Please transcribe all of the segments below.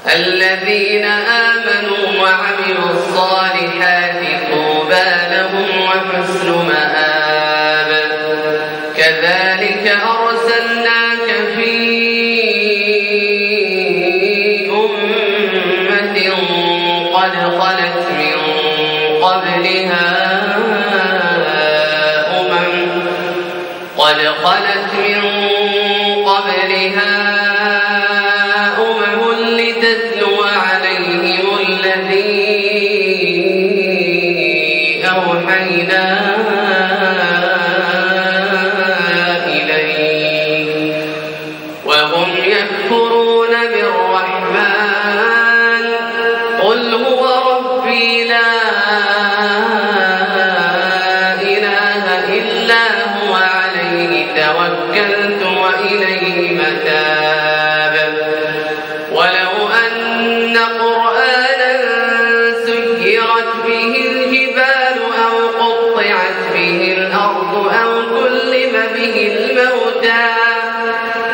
الذين آمنوا وعملوا الصالحات طوبى لهم وحسن مآب. كذلك أرسلناك في أمة قد خلت من قبلها أمم لتتلو عليهم الذي أوحينا إليك وهم يكفرون بالرحمن قل هو ربي لا إله إلا هو عليه توكلت وإليه متاب. ولو أن قرآنا سيرت به الجبال أو قطعت به الأرض أو كلم به الموتى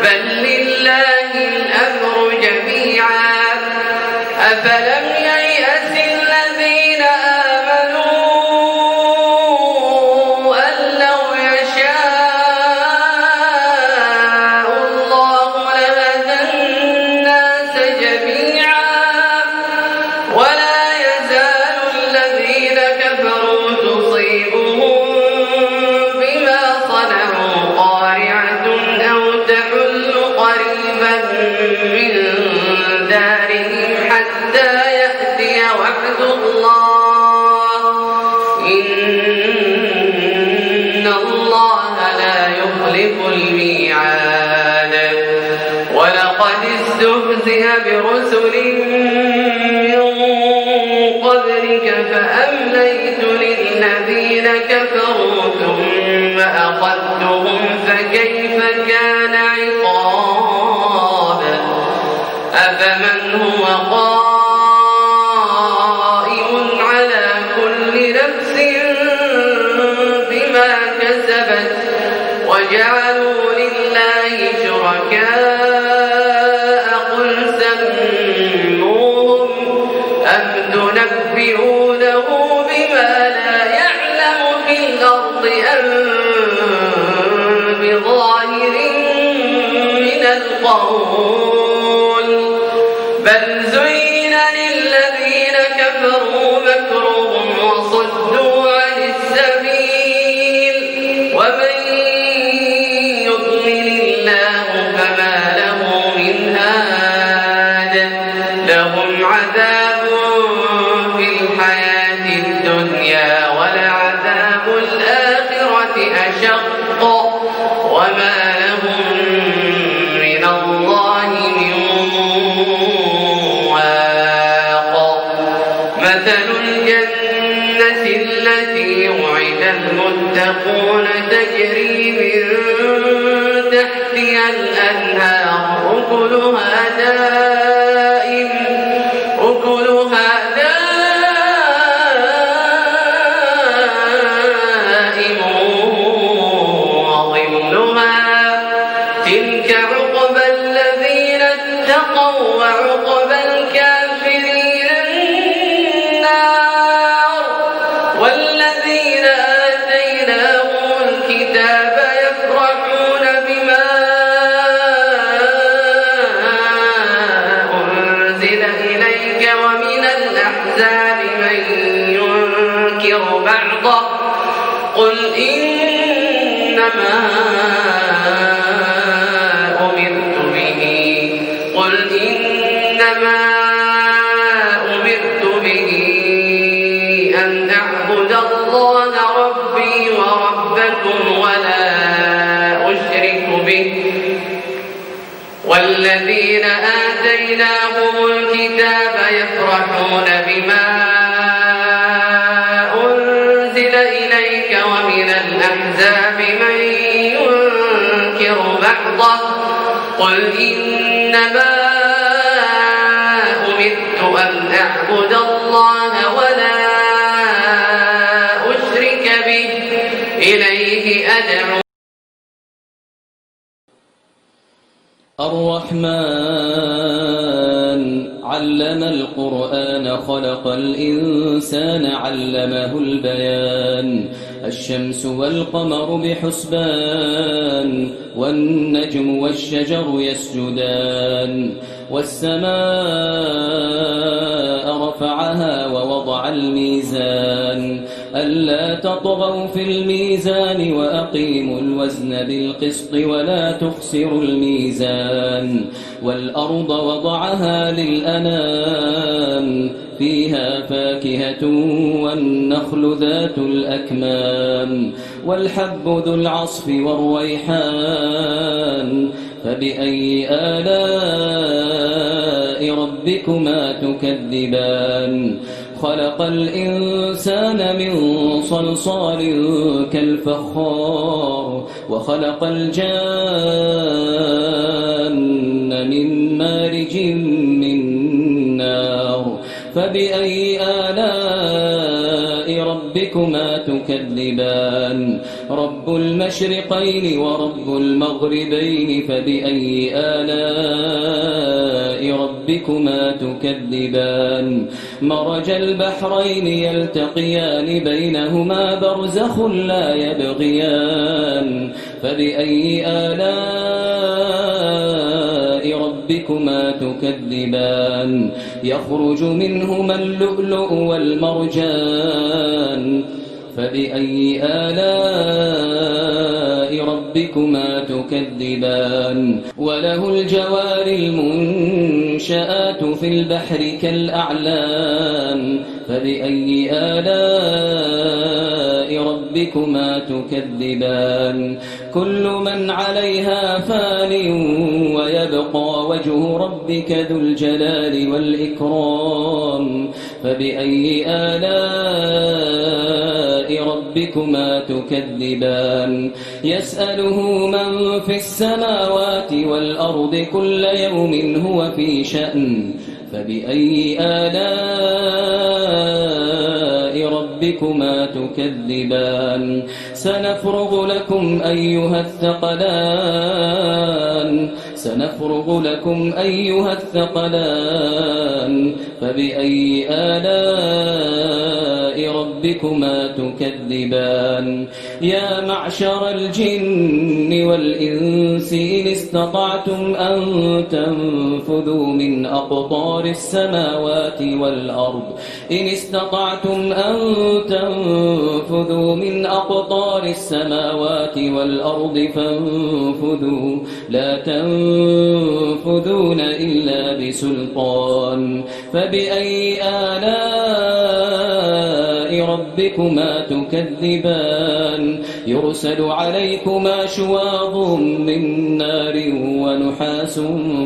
بل لله الأمر جميعا أفلم ييأس الذين آمنوا أن لو يشاء الله لهدى الناس جميعا ولا يزال الذين كفروا تصيبهم بما صنعوا قارعة أو تحل قريبا من دارهم حتى يأتي وعد الله إن الله لا يخلف الميعاد. ولقد استهزئ برسل من قبلك فأمليت للذين كفروا ثم أخذتهم فكيف كان عقاب. أفمن هو قائم على كل نفس بما كسبت وجعلوا لله شركاء قل سموهم أم تنبئونه بما لا يعلم في الأرض أم بظاهر من القول بل زين للذين كفروا مكرهم وصدوا عن السبيل ومن يضلل الله فما له من هاد. لهم عذاب في الحياة الدنيا ولعذاب الآخرة أشق وما لهم من الله من واق. مثل الجنة التي وعد المتقون تجري من تحتها الأنهار أكلها دائم وظلها تلك عقبى الذين اتقوا وعقبى الكافرين النار. والذين آتيناهم الكتاب يفرحون بما أنزل إليك ومن الأحزاب من ينكر بعضه قل إنما أمرت به أن أعبد الله ربي وربكم ولا أشرك به. والذين آتيناهم الكتاب يفرحون بما أنزل إليك ومن الأحزاب من ينكر بعضه قل إنما أمرت أن أعبد الله ولا أشرك به إليه أدعو. الرحمن علم القرآن خلق الإنسان علمه البيان الشمس والقمر بحسبان والنجم والشجر يسجدان والسماء رفعها ووضع الميزان ألا تطغوا في الميزان وأقيموا الوزن بالقسط ولا تخسروا الميزان والأرض وضعها للأنام فيها فاكهة والنخل ذات الأكمام والحب ذو العصف والريحان فبأي آلاء ربكما تكذبان خلق الإنسان من صلصال كالفخار وخلق الجان من مارج من نار فبأي آلاء ربكما تكذبان رب المشرقين ورب المغربين فبأي آلاء ربكما تكذبان مرج البحرين يلتقيان بينهما برزخ لا يبغيان فبأي آلاء ربكما تكذبان يخرج منهما اللؤلؤ والمرجان فبأي آلاء ربكما تكذبان وله الجوار المنشآت في البحر كالأعلام فبأي آلاء ربكما تكذبان كل من عليها فان ويبقى وجه ربك ذو الجلال والإكرام فبأي آلاء ربكما تكذبان يسأله من في السماوات والأرض كل يوم هو في شأن فبأي آلاء ربكما تكذبان سنفرغ لكم أيها الثقلان فبأي آلاء ربكما تكذبان يا معشر الجن والإنس إن استطعتم أن تنفذوا من أقطار السماوات والأرض فانفذوا لا تنفذون إلا بسلطان فبأي آلاء ربكما تكذبان يرسل عليكما شواظ من نار ونحاس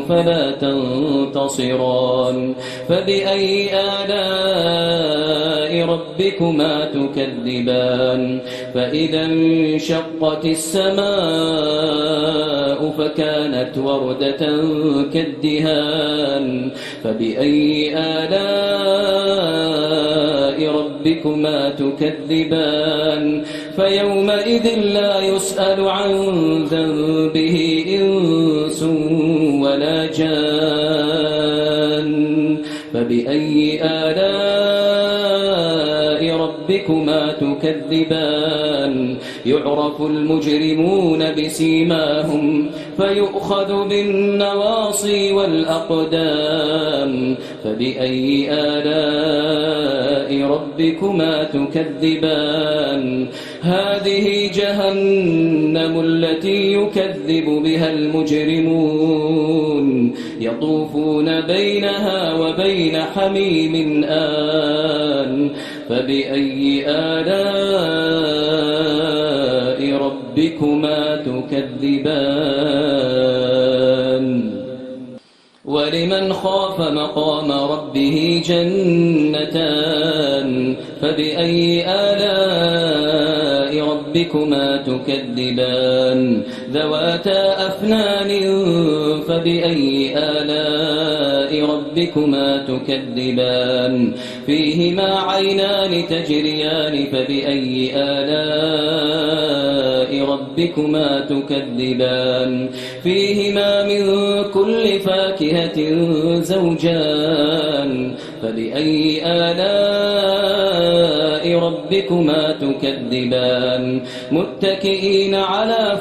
فلا تنتصران فبأي آلاء ربكما تكذبان فإذا انشقت السماء فكانت وردة كالدهان فبأي آلاء ربكما تكذبان فيومئذ لا يسأل عن ذنبه إنس ولا جان فبأي آلاء ربكما تكذبان يعرف المجرمون بسيماهم فيؤخذ بالنواصي والأقدام فبأي آلاء ربكما تكذبان هذه جهنم التي يكذب بها المجرمون يطوفون بينها وبين حميم آن فبأي آلاء ربكما تكذبان ولمن خاف مقام ربه جنتان فبأي آلاء ربكما ربكما تكذبان ذواتا أفنان فبأي آلاء ربكما تكذبان فيهما عينان تجريان فبأي آلاء ربكما تكذبان فيهما من كل فاكهة زوجان فبأي آلاء ربكما تكذبان متكئين على